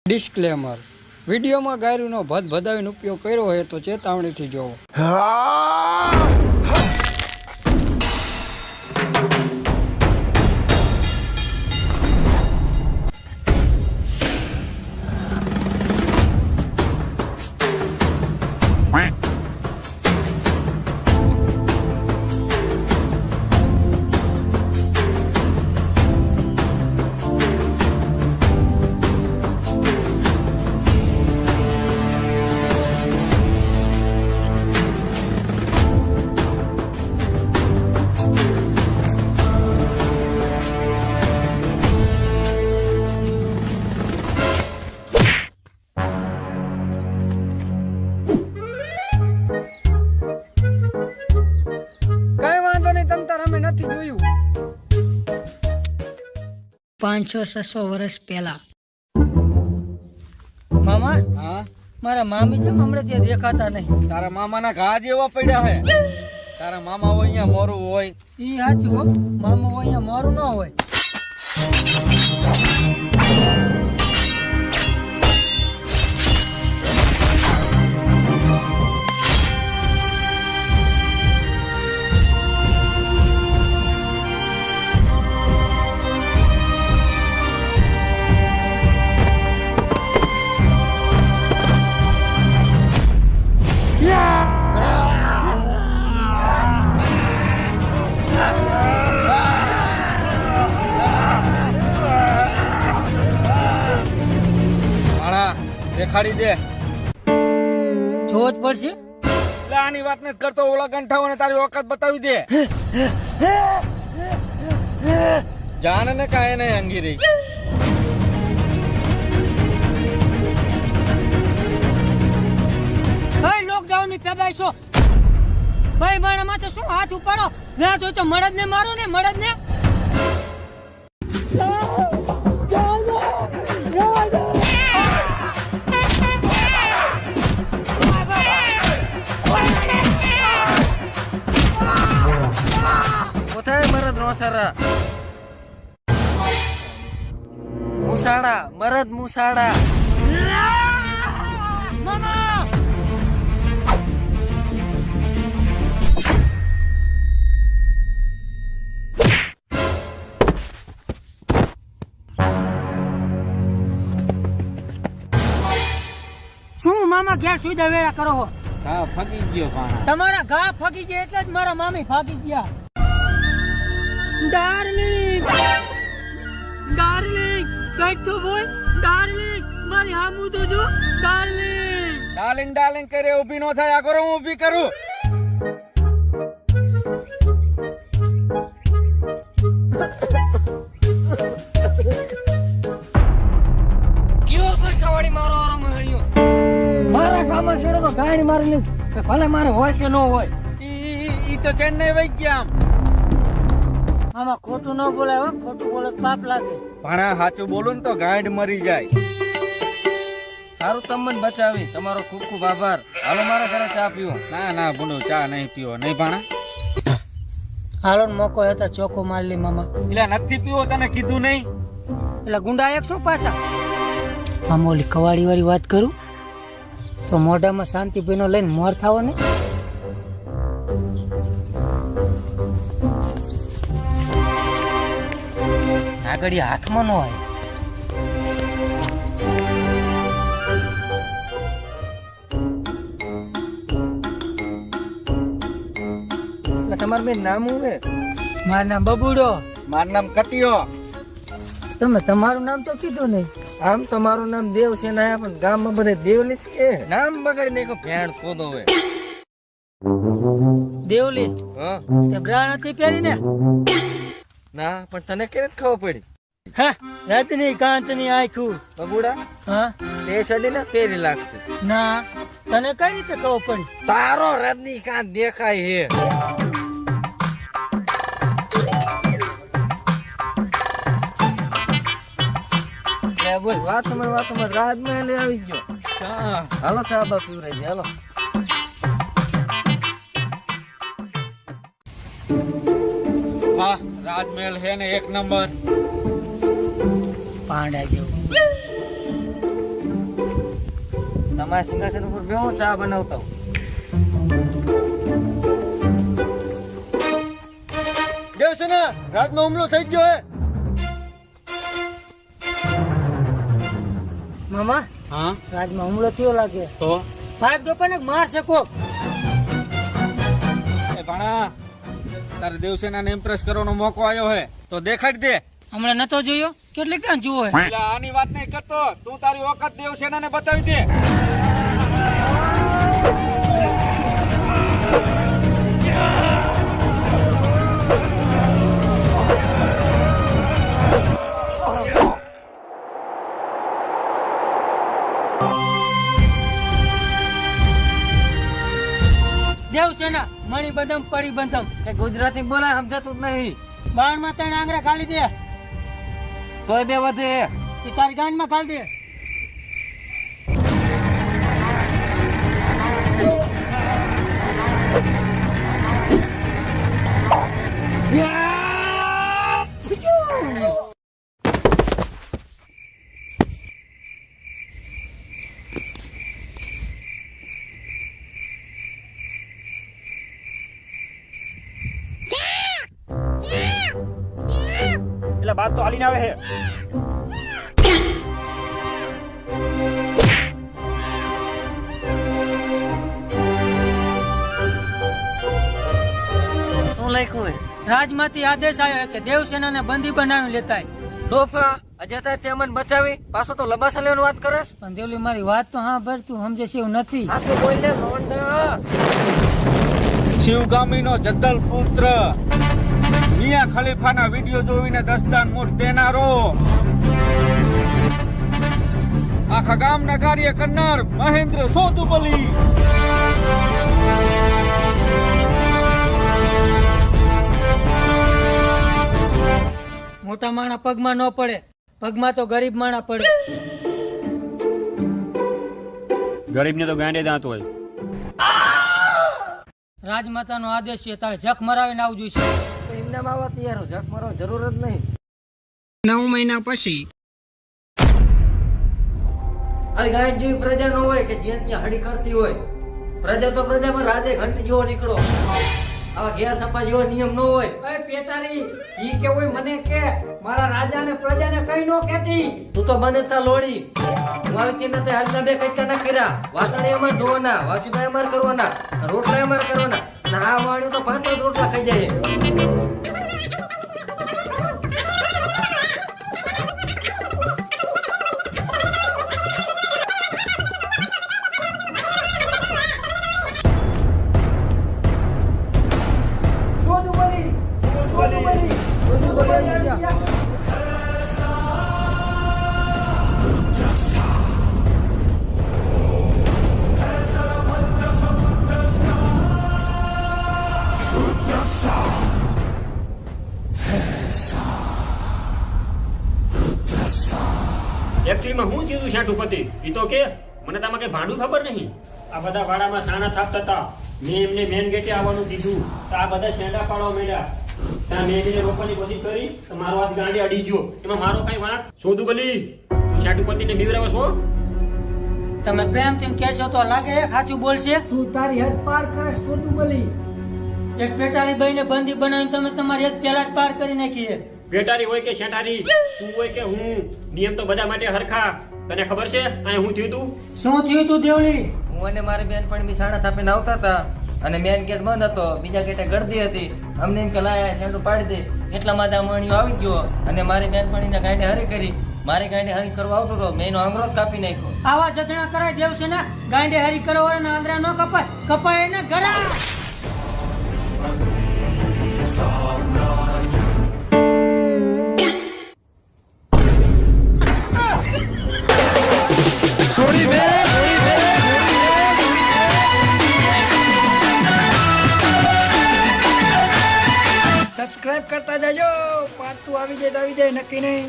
Disclaimer વિડીયોમાં ગાયરુનો ભદભદાવીનો ઉપયોગ કર્યો હોય તો ચેતવણીથી જોવો. અમે નથી જોયું. 500-600 વર્ષ પહેલા. મામા, હા, મારા મામી છે હમણાં ત્યાં દેખાતા નહીં. તારા મામાના ઘા જેવા પડ્યા હે. તારા મામા હોય અહીંયા મોરું હોય. ઈ સાચું હો, મામા હોય અહીંયા મારું ન હોય. દેખાડી દે. જોવું જ પડશે. એટલે આની વાત નથી કરતો, ઓલા ગંઠાઓને તારી ઓકાત બતાવી દે. જાને ને કાંઈ નહીં અંગી રહી. ભાઈ લોકડાઉન ની પેદાઈશો. ભાઈ મારા માથે શું હાથ ઉપાડો. ના તો મળદ ને મારો ને મળદ ને. મરદ નોસરા મુસાડા મરદ મુસાડા. મામા શું મામા ઘેર સુઈ વેળા કરો હો? ઘા ફગી ગયો પાણા. તમારા ઘા ફગી ગયા એટલે જ મારા મામી ભાગી ગયા. ડાર્લિંગ ડાર્લિંગ કઈક તો બોલ. ડાર્લિંગ મારી હામું તો જો. ડાર્લિંગ ડાર્લિંગ ડાર્લિંગ કરે ઊભી નો થાય. આ કરો હું ઊભી કરું. કયો કઠાવાડી મારો આરામ હણ્યો. મારા ગામમાં છેડો તો ગાય મારી લે. ભલે મારે હોય કે ન હોય. ઈ તો ચેન્નઈ વઈ ગયા. આમાં ખોટું ન બોલાય હો. ખોટું બોલે તો પાપ લાગે. ભાણા સાચું બોલું ને તો ગાંઠ મરી જાય. સારું તમને બચાવી. તમારો ખૂબ ખૂબ આભાર. હાલો મારા ઘરે ચા પીવો. ના ના ભૂંડો ચા નહીં પીવો. નહીં ભાણા? હાલો મોકો હતા ચોખ્ખો માર લી મામા. એટલે નથી પીવો તને કીધું નહીં? એટલે ગુંડા એક શું પાછા. આમ ઓલી કવાડી વાળી વાત કરું તો મોઢામાં શાંતિભાઈ લઈને મોર થાવો ને. આગળ હાથમાં ન હોય. તમારું બેન નામ શું છે? મારું નામ બબુડો. મારું નામ કટિયો. તમે તમારું નામ તો કીધું નહીં. આમ તમારું નામ દેવ છે ને પણ ગામમાં બધે દેવલી જ કે. નામ બગાડી નહીં કો ભેણ ખોદો હોય. દેવલી હા તે બ્રા નથી પહેરી ને. ના પણ તને કેવી રીતે ખબર પડી? હા રજની કાંતની આંખું. બબુડા હા તે સડી ને પેરી લાગશે. ના તને કઈ રીતે ખબર પડી? તારો રજનીકાંત દેખાય હે. બોલ વાતમાં રાજમહેલ આવી ગયો. હાલો ચા બા પીવરાઈ દે. હાલો વાહ, રાજમહેલ હે ને એક નંબર. પાંડા જેવું. તમારા સિંહાસન ઉપર બેહો, ચા બનાવતા હું. દેવસેના રાતમાં હુમલો થઈ ગયો હે. મામા હા રાજમાં હુમલો થયો લાગે. તો ફાઈવ ડોપાને માર શકો. એ ભાણા, તારે દેવસેનાને ઇમ્પ્રેસ કરવાનો મોકો આવ્યો હે તો દેખાડી દે. હમણાં નતો જોયો, કેટલી ક્યાં જુઓ હે. એટલે આની વાત નહીં કરતો, તું તારી ઓકાત દેવસેનાને બતાવી દે. દેવસેના મણી બંધમ પડી બંધમ. એ ગુજરાતી બોલાય સમજાતું જ નહીં. બાણ માં ત્રણ આંગળા ખાલી દે. તોય બે વધે. એ તારી ગાંઠ માં ખાલી દે. એટલે બાત તો હાલીને આવે છે. શું લખ્યું હે? રાજમાંથી આદેશ આવ્યો કે દેવસેનાને બંદી બનાવી લેતા. ડોફા અજતા તે મને બચાવી, પાછો તો લબાસા લેવાની વાત કરસ. પણ દેવલી મારી વાત તો હા ભર, તું સમજે છે એવું નથી. આ તો બોલ લે લોંડા. શિવગામીનો જદ્દલ પુત્ર, મિયા ખલીફાના વિડિયો જોઈને દસ્તાન મૂઠ દેનારો, આખા ગામના કાર્ય કરનાર મહેન્દ્ર સોદુબલી. મોટા માણા પગમાં ન પડે, પગમાં તો ગરીબ માણા પડે. ગરીબને તો ગાંડે દાંત હોય. રાજમાતાનો આદેશ છે, તારે જખ મરાવીને આવવું જોઈશે. એમનામાં આવા તૈયાર હો, જખ મારવાની જરૂર જ નહીં. 9 મહિના પછી આ ગાય જેવી પ્રજા ન હોય કે જ્યાં ત્યાં હડી કરતી હોય. પ્રજા તો પ્રજામાં રાધે ઘંટી જેવો નીકળો. આવા ઘેર છપા જેવો નિયમ ન હોય. એ પેટારી ઈ કે હોય મને કે, મારા રાજાને પ્રજાને કઈ નો કહેતી. તું તો બને તા લોડી. હું આવી તેને તે હાલના બે કટકા ના કર્યા. વાસણે અમાર ધોવાના, વાસીભાઈ અમાર કરવાના, રોટલા અમાર કરવાના. અને આ વાણ્યું તો 5 રોટલા ખાઈ જાય. એકચ્યુઅલીમાં હું થયું શેઠુપતિ ઈ તો કે મને તામાં કઈ ભાંડું ખબર નહીં. આ બધા વાડામાં સાણા થાપતા હતા. મેં એમને મેન ગેટે આવવાનું કીધું તો આ બધા શેંડા પાડવા માંડ્યા. ત્યાં મેં એને રોકવાની કોશિશ કરી તો મારો હાથ ગાંડી અડી ગયો. એમાં મારો કઈ વાંક? સોદુગલી તું શેઠુપતિને બીવરાવો છો? તમે પ્રેમથી કહેશો તો લાગે સાચું બોલશે. તું તારી હદ પાર કરે સોદુબલી. એક પેટારી બઈને બંદી બનાવીને તમે તમારી હદ પહેલા જ પાર કરી નાખી. બેટારી હોય કે શેઠારી, તું હોય કે હું, નિયમ તો બધા માટે હરખા. તને ખબર છે અહીં હું થયું તું? શું થયું તું દેવળી? હું અને મારી બેન પણ બી સાણા થાપીને આવતા હતા અને મેન ગેટ બંધ હતો, બીજા ગેટે ગળદી હતી. અમને એમ કે લાયા શેંડું પાડી દે. એટલામાં આ માણિયો આવી ગયો અને મારી બેન પણ એને ગાંડે હરી કરી. મારી ગાંડે હરી કરવા આવતો હતો, મેં એનો આંગળો જ કાપી નાખ્યો. આવા જતણા કરાય દેવસેના. ગાંડે હરી કરવાના આંગળા ન કપાય, કપાય એને ગળા. સબસ્ક્રાઇબ કરતા જાજો. પાર્ટ 2 આવી જાય નક્કી નહીં.